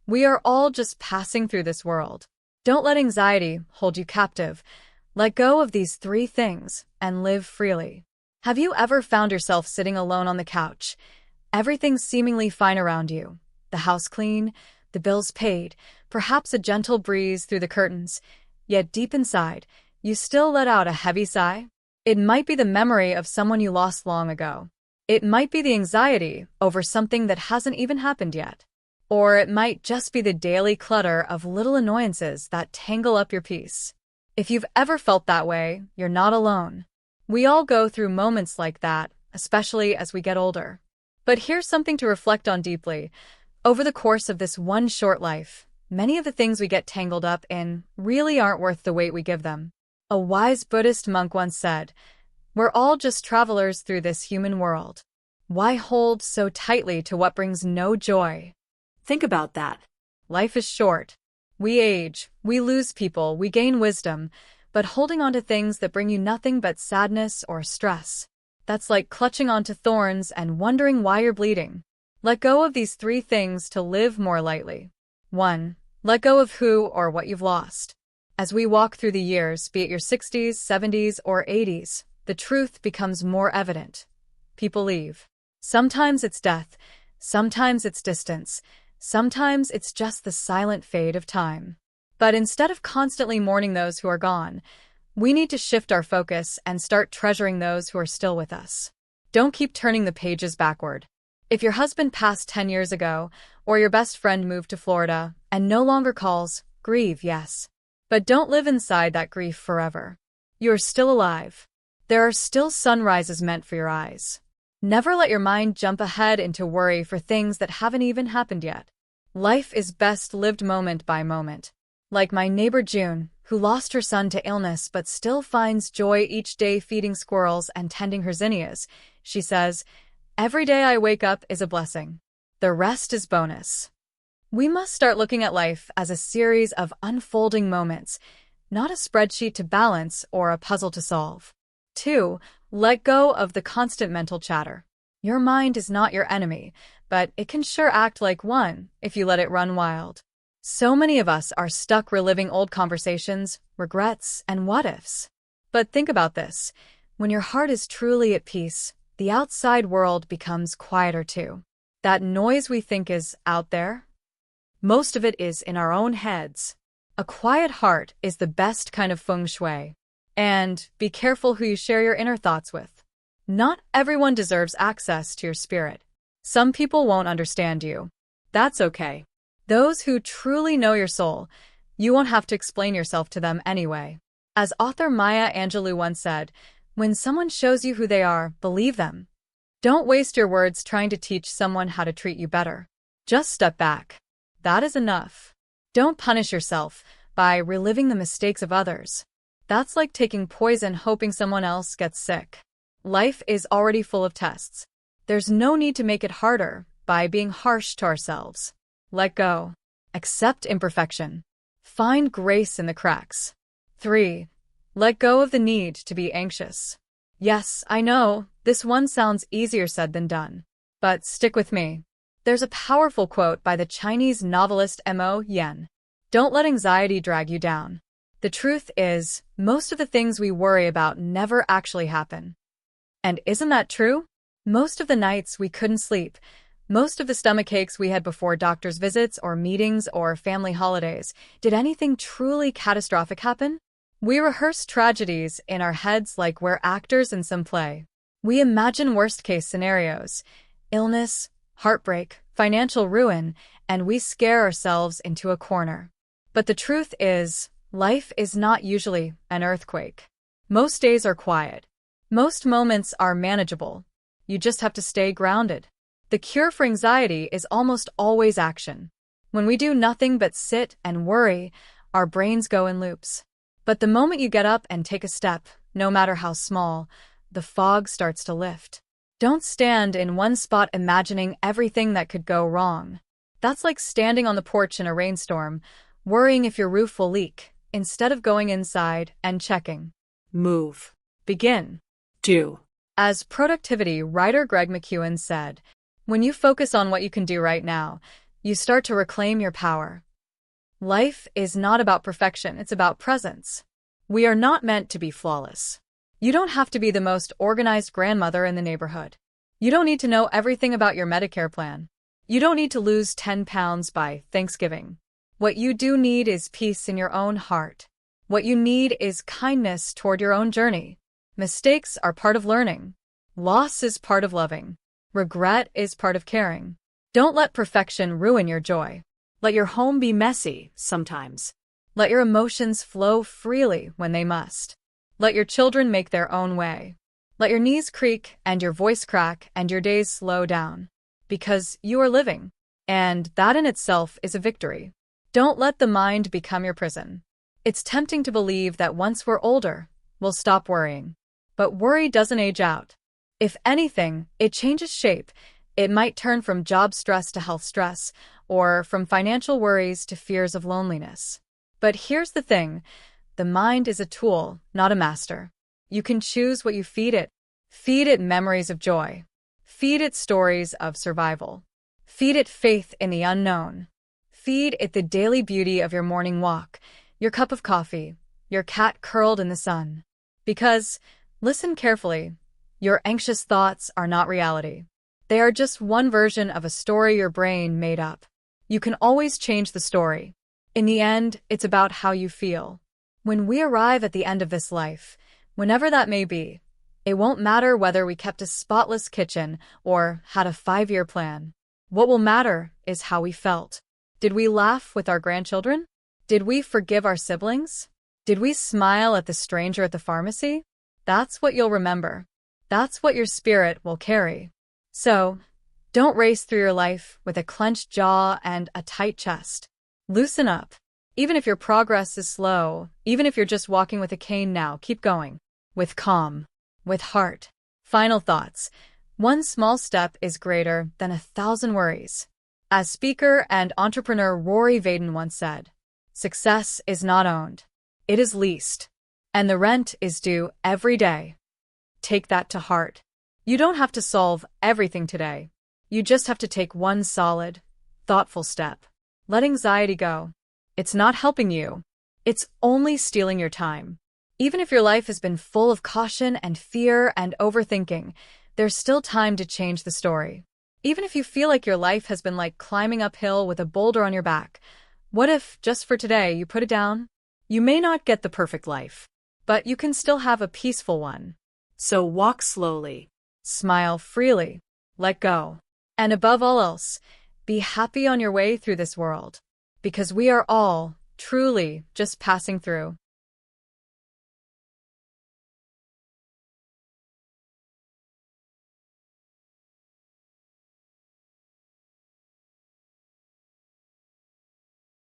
We are all just passing through this world. Don't let anxiety hold you captive. Let go of these three things and live freely. Have you ever found yourself sitting alone on the couch? Everything's seemingly fine around you. The house clean, the bills paid, perhaps a gentle breeze through the curtains. Yet deep inside, you still let out a heavy sigh? It might be the memory of someone you lost long ago. It might be the anxiety over something that hasn't even happened yet. Or it might just be the daily clutter of little annoyances that tangle up your peace. If you've ever felt that way, you're not alone. We all go through moments like that, especially as we get older. But here's something to reflect on deeply. Over the course of this one short life, many of the things we get tangled up in really aren't worth the weight we give them. A wise Buddhist monk once said, "We're all just travelers through this human world. Why hold so tightly to what brings no joy?" Think about that. Life is short. We age, we lose people, we gain wisdom, but holding on to things that bring you nothing but sadness or stress, that's like clutching onto thorns and wondering why you're bleeding. Let go of these three things to live more lightly. 1. Let go of who or what you've lost. As we walk through the years, be it your 60s, 70s, or 80s, the truth becomes more evident. People leave. Sometimes it's death, sometimes it's distance, sometimes it's just the silent fade of time. But instead of constantly mourning those who are gone, we need to shift our focus and start treasuring those who are still with us. Don't keep turning the pages backward. If your husband passed 10 years ago, or your best friend moved to Florida and no longer calls, grieve, yes. But don't live inside that grief forever. You're still alive. There are still sunrises meant for your eyes. Never let your mind jump ahead into worry for things that haven't even happened yet. Life is best lived moment by moment. Like my neighbor June, who lost her son to illness but still finds joy each day feeding squirrels and tending her zinnias. She says, "Every day I wake up is a blessing. The rest is bonus." We must start looking at life as a series of unfolding moments, not a spreadsheet to balance or a puzzle to solve. 2. Let go of the constant mental chatter. Your mind is not your enemy, but it can sure act like one if you let it run wild. So many of us are stuck reliving old conversations, regrets, and what-ifs. But think about this. When your heart is truly at peace, the outside world becomes quieter too. That noise we think is out there, most of it is in our own heads. A quiet heart is the best kind of feng shui. And be careful who you share your inner thoughts with. Not everyone deserves access to your spirit. Some people won't understand you. That's okay. Those who truly know your soul, you won't have to explain yourself to them anyway. As author Maya Angelou once said, when someone shows you who they are, believe them. Don't waste your words trying to teach someone how to treat you better. Just step back. That is enough. Don't punish yourself by reliving the mistakes of others. That's like taking poison hoping someone else gets sick. Life is already full of tests. There's no need to make it harder by being harsh to ourselves. Let go. Accept imperfection. Find grace in the cracks. 3. Let go of the need to be anxious. Yes, I know, this one sounds easier said than done. But stick with me. There's a powerful quote by the Chinese novelist Mo Yan. Don't let anxiety drag you down. The truth is, most of the things we worry about never actually happen. And isn't that true? Most of the nights we couldn't sleep, most of the stomach aches we had before doctor's visits or meetings or family holidays, did anything truly catastrophic happen? We rehearse tragedies in our heads like we're actors in some play. We imagine worst-case scenarios, illness, heartbreak, financial ruin, and we scare ourselves into a corner. But the truth is, life is not usually an earthquake. Most days are quiet. Most moments are manageable. You just have to stay grounded. The cure for anxiety is almost always action. When we do nothing but sit and worry, our brains go in loops. But the moment you get up and take a step, no matter how small, the fog starts to lift. Don't stand in one spot imagining everything that could go wrong. That's like standing on the porch in a rainstorm, worrying if your roof will leak, instead of going inside and checking. Move. Begin. Do. As productivity writer Greg McKeown said, when you focus on what you can do right now, You start to reclaim your power. Life is not about perfection, it's about presence. We are not meant to be flawless. You don't have to be the most organized grandmother in the neighborhood. You don't need to know everything about your Medicare plan. You don't need to lose 10 pounds by Thanksgiving. What you do need is peace in your own heart. What you need is kindness toward your own journey. Mistakes are part of learning. Loss is part of loving. Regret is part of caring. Don't let perfection ruin your joy. Let your home be messy sometimes. Let your emotions flow freely when they must. Let your children make their own way. Let your knees creak and your voice crack and your days slow down. Because you are living. And that in itself is a victory. Don't let the mind become your prison. It's tempting to believe that once we're older, we'll stop worrying. But worry doesn't age out. If anything, it changes shape. It might turn from job stress to health stress, or from financial worries to fears of loneliness. But here's the thing. The mind is a tool, not a master. You can choose what you feed it. Feed it memories of joy. Feed it stories of survival. Feed it faith in the unknown. Feed it the daily beauty of your morning walk, your cup of coffee, your cat curled in the sun. Because, listen carefully, your anxious thoughts are not reality. They are just one version of a story your brain made up. You can always change the story. In the end, it's about how you feel. When we arrive at the end of this life, whenever that may be, it won't matter whether we kept a spotless kitchen or had a 5-year plan. What will matter is how we felt. Did we laugh with our grandchildren? Did we forgive our siblings? Did we smile at the stranger at the pharmacy? That's what you'll remember. That's what your spirit will carry. So, don't race through your life with a clenched jaw and a tight chest. Loosen up. Even if your progress is slow, even if you're just walking with a cane now, keep going. With calm. With heart. Final thoughts. One small step is greater than 1,000 worries. As speaker and entrepreneur Rory Vaden once said, success is not owned. It is leased. And the rent is due every day. Take that to heart. You don't have to solve everything today. You just have to take one solid, thoughtful step. Let anxiety go. It's not helping you. It's only stealing your time. Even if your life has been full of caution and fear and overthinking, there's still time to change the story. Even if you feel like your life has been like climbing uphill with a boulder on your back, what if, just for today, you put it down? You may not get the perfect life, but you can still have a peaceful one. So walk slowly. Smile freely. Let go. And above all else, be happy on your way through this world. Because we are all, truly, just passing through.